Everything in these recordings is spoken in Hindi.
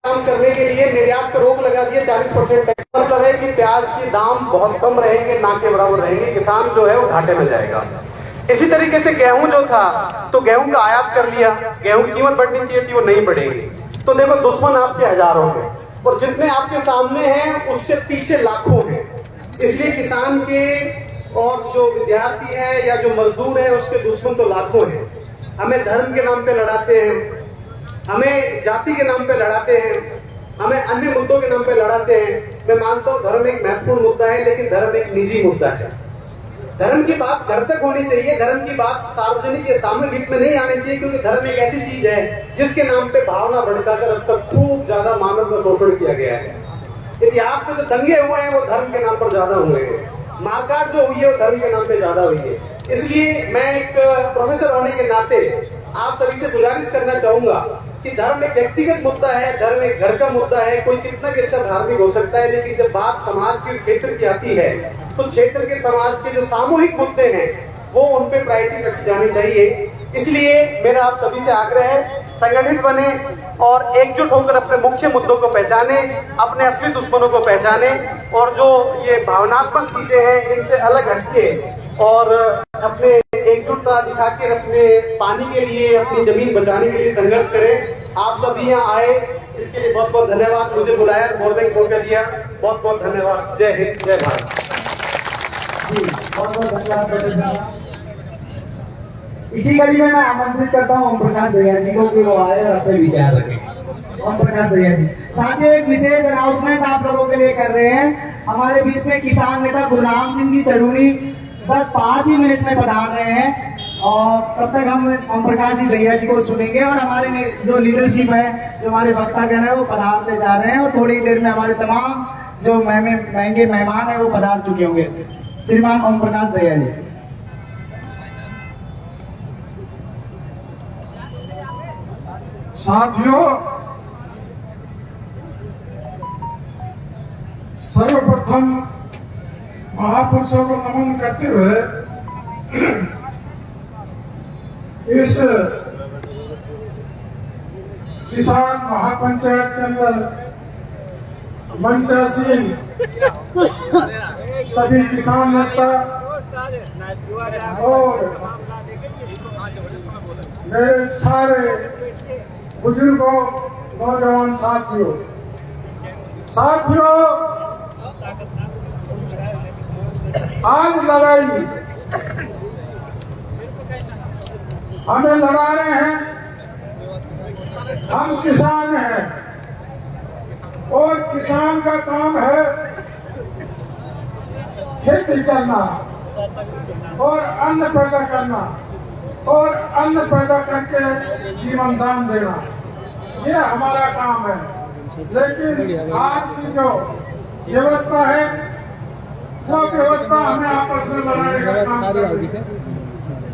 काम करने के लिए निर्यात पर रोक लगा दिया 40% टैक्स। मतलब है कि प्याज के दाम बहुत कम रहेंगे, ना के बराबर रहेंगे, किसान जो है वो घाटे में जाएगा। इसी तरीके से गेहूं जो था, तो गेहूं का आयात कर लिया, गेहूं की कीमत बढ़नी चाहिए थी, वो नहीं बढ़ेगी। तो देखो दुश्मन आपके हजारों हैं और जितने आपके सामने हैं उससे पीछे लाखों हैं। इसलिए किसान के और जो विद्यार्थी है या जो मजदूर है उसके दुश्मन तो लाखों हैं। हमें धर्म के नाम पे लड़ाते हैं, हमें जाति के नाम पे लड़ाते हैं, हमें अन्य मुद्दों के नाम पे लड़ाते हैं। मैं मानता हूं धर्म एक महत्वपूर्ण मुद्दा है, लेकिन धर्म एक निजी मुद्दा है। धर्म की बात घर तक होनी चाहिए, धर्म की बात सार्वजनिक या सामूहिक हित में नहीं आनी चाहिए, क्योंकि धर्म एक ऐसी चीज है जिसके नाम पे भावना भड़काकर अब तक खूब ज्यादा मानव का शोषण किया गया है। इतिहास में जो दंगे हुए हैं वो धर्म के नाम पर ज्यादा हुए हैं, मारकाट जो हुई है वो धर्म के नाम पे ज्यादा हुई है। इसलिए मैं एक प्रोफेसर होने के नाते आप सभी से गुजारिश करना चाहूंगा कि धर्म एक व्यक्तिगत मुद्दा है, धर्म एक घर का मुद्दा है। कोई कितना भी अच्छा धार्मिक हो सकता है, लेकिन जब बात समाज के क्षेत्र की आती है तो क्षेत्र के समाज के जो सामूहिक मुद्दे हैं वो उन पे प्रायोरिटी रखी जानी चाहिए। इसलिए मेरा आप सभी से आग्रह है, संगठित बने और एकजुट होकर अपने मुख्य मुद्दों को पहचाने, अपने असली दुश्मनों को पहचाने और जो ये भावनात्मक चीजें हैं इनसे अलग हटके और अपने एकजुटता दिखा के अपने पानी के लिए, अपनी जमीन बचाने के लिए संघर्ष करें। आप सभी यहाँ आए इसके लिए बहुत बहुत धन्यवाद। मुझे बुलाया, बोलने का मौका दिया, बहुत बहुत धन्यवाद। जय हिंद, जय भारत। बहुत बहुत धन्यवाद। इसी कड़ी में मैं आमंत्रित करता हूँ ओम प्रकाश दरिया जी को कि वो आए और अपने विचार रखें। ओम प्रकाश दरिया जी। साथियों, एक विशेष अनाउंसमेंट आप लोगों के लिए कर रहे हैं। हमारे बीच में किसान नेता गुरनाम सिंह जी चड़ूनी बस 5 ही मिनट में पधार रहे हैं और तब तक हम ओम प्रकाश जी दरिया जी को सुनेंगे और हमारे जो लीडरशिप है, जो हमारे वक्तागण है वो पधारते जा रहे हैं और थोड़ी ही देर में हमारे तमाम जो महंगे मेहमान है वो पधार चुके होंगे। श्रीमान ओम प्रकाश दरिया जी। साथियों, सर्वप्रथम महापुरुषों को नमन करते हुए इस किसान महापंचायत के अंदर मंचासीन सभी किसान नेता और मेरे सारे बुजुर्गों, नौजवान साथियों, आज लड़ाई हमें लड़ा रहे हैं, हम किसान हैं और किसान का काम है खेती करना और अन्न पैदा करना और अन्न पैदा करके जीवन दान देना, ये हमारा काम है। लेकिन आज की जो व्यवस्था है वो व्यवस्था हमें आपस में बनाने का काम कर रही है।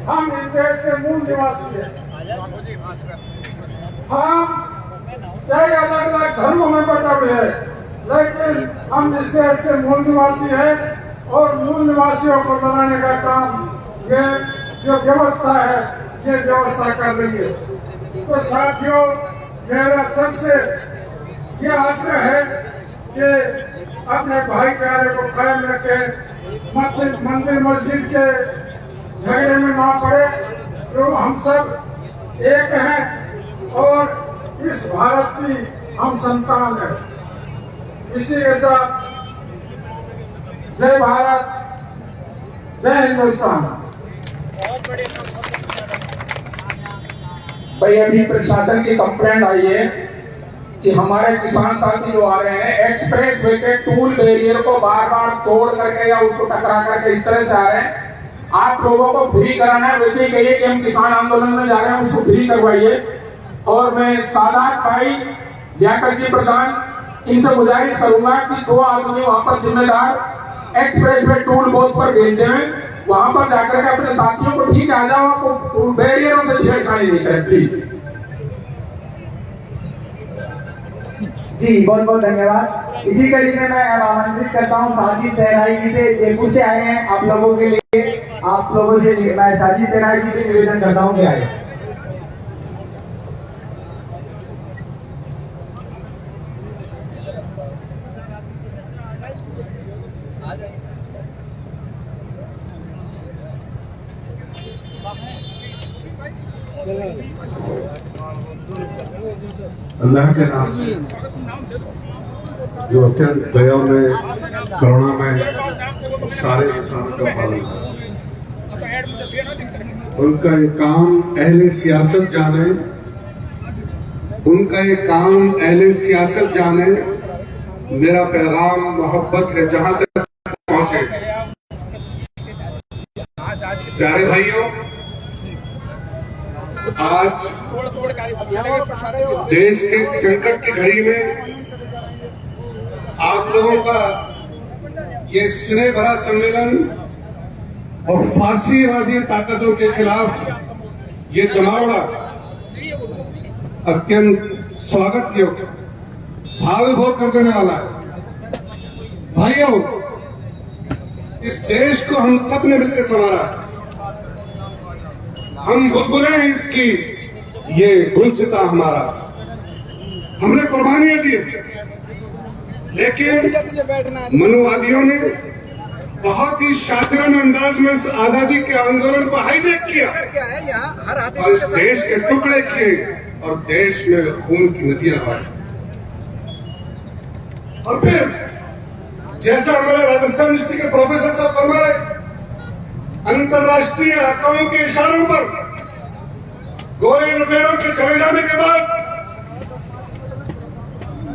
हम इस देश के मूल निवासी हैं, हम चाहे अलग अलग धर्मों में बटे हुए हैं, लेकिन हम इस देश के मूल निवासी हैं और मूल निवासियों को बनाने का काम ये जो व्यवस्था है ये व्यवस्था कर रही है। तो साथियों, मेरा सबसे ये आग्रह है कि अपने भाईचारे को कायम रखें, मंदिर मस्जिद के झगड़े में ना पड़े, तो हम सब एक हैं और इस भारत की हम संतान हैं। इसी के साथ जय भारत, जय हिंदुस्तान। भाई, अभी प्रशासन की कंप्लेंट आई है कि हमारे किसान साथी जो आ रहे हैं एक्सप्रेस वे के टूल बैरियर को बार बार तोड़ करके या उसको टकरा करके इस तरह से आ रहे हैं। आप लोगों को फ्री कराना है, वैसे ही कहिए कि हम किसान आंदोलन में जा रहे हैं, उसको फ्री करवाइए। और मैं सादात भाई, व्याकर जी प्रधान, इनसे गुजारिश करूंगा कि 2 आदमी वहां पर जिम्मेदार एक्सप्रेस वे टूल बूथ पर भेज दें, वहां पर जाकर के अपने साथियों को ठीक आ जाओ, आपको बैरियरों से छेड़खानी नहीं करें प्लीज। जी बहुत बहुत धन्यवाद। इसी कड़ी में मैं अब आमंत्रित करता हूँ साजिद सहराई जी से, जयपुर से आए हैं आप लोगों के लिए। आप लोगों से मैं साजिद सहराई जी से निवेदन करता हूँ कि आए। अल्लाह के नाम से जो अत्यंत दया में करुणा में सारे इंसानों का पालन है, उनका ये काम अहले सियासत जाने, उनका ये काम अहले सियासत जाने। मेरा पैगाम मोहब्बत है जहां तक पहुंचे। प्यारे भाइयों, आज देश के संकट की घड़ी में आप लोगों का ये स्नेह भरा सम्मेलन और फांसीवादी ताकतों के खिलाफ ये जमावड़ा अत्यंत स्वागत योग्य, भाव विभोर कर देने वाला है। भाइयों, इस देश को हम सब ने मिलकर संवारा है। हम बुलबुलें हैं इसकी, ये गुलसिता हमारा, हमने कुर्बानियां दी, लेकिन मनुवादियों ने बहुत ही शातिराना अंदाज में इस आजादी के आंदोलन को हाईजैक किया और इस देश के टुकड़े किए और देश में खून की नदियां बहाई। और फिर जैसा हमारे राजस्थान यूनिवर्सिटी के प्रोफेसर साहब फरमा रहे, अंतर्राष्ट्रीय आकाओं के इशारों पर गोरे लुटेरों के चले जाने के बाद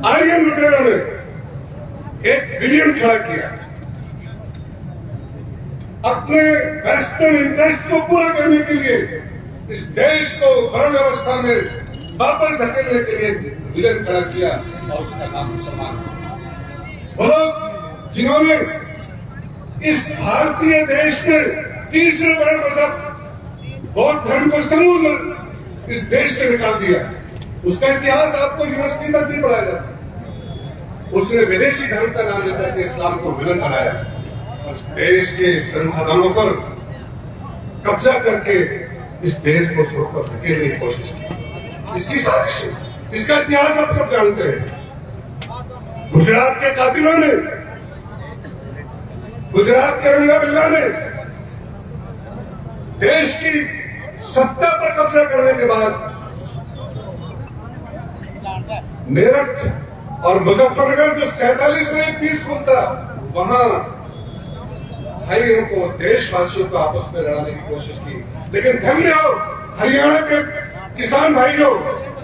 आर्यन लुटेरों ने एक विलियन खड़ा किया। अपने वेस्टर्न इंटरेस्ट को पूरा करने के लिए इस देश को वर्ण व्यवस्था में वापस धकेलने के लिए विलियन खड़ा किया और उसका नाम मुसलमान। वो लोग जिन्होंने इस भारतीय देश में तीसरे बड़े मजहब बौद्ध धर्म को समूल इस देश से निकाल दिया, उसका इतिहास आपको यूनिवर्सिटी तक नहीं पढ़ाया जाता। उसने विदेशी धर्म का नाम लेकर के इस्लाम को विलन बनाया और इस देश के संसाधनों पर कब्जा करके इस देश को सड़क पर धकेलने की कोशिश की। इसकी साजिश, इसका इतिहास आप सब जानते हैं। गुजरात के कातिलों ने, गुजरात के रंगा बिल्ला ने देश की सत्ता पर कब्जा करने के बाद मेरठ और मुजफ्फरनगर जो 47 में पीसफुल था, वहां भाइयों को, देशवासियों को आपस में लड़ाने की कोशिश की। लेकिन धन्य हो हरियाणा के किसान भाइयों,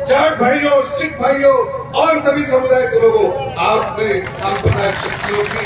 जाट भाइयों, सिख भाइयों और सभी समुदाय के लोगों, आपने सांप्रदायिक शक्तियों की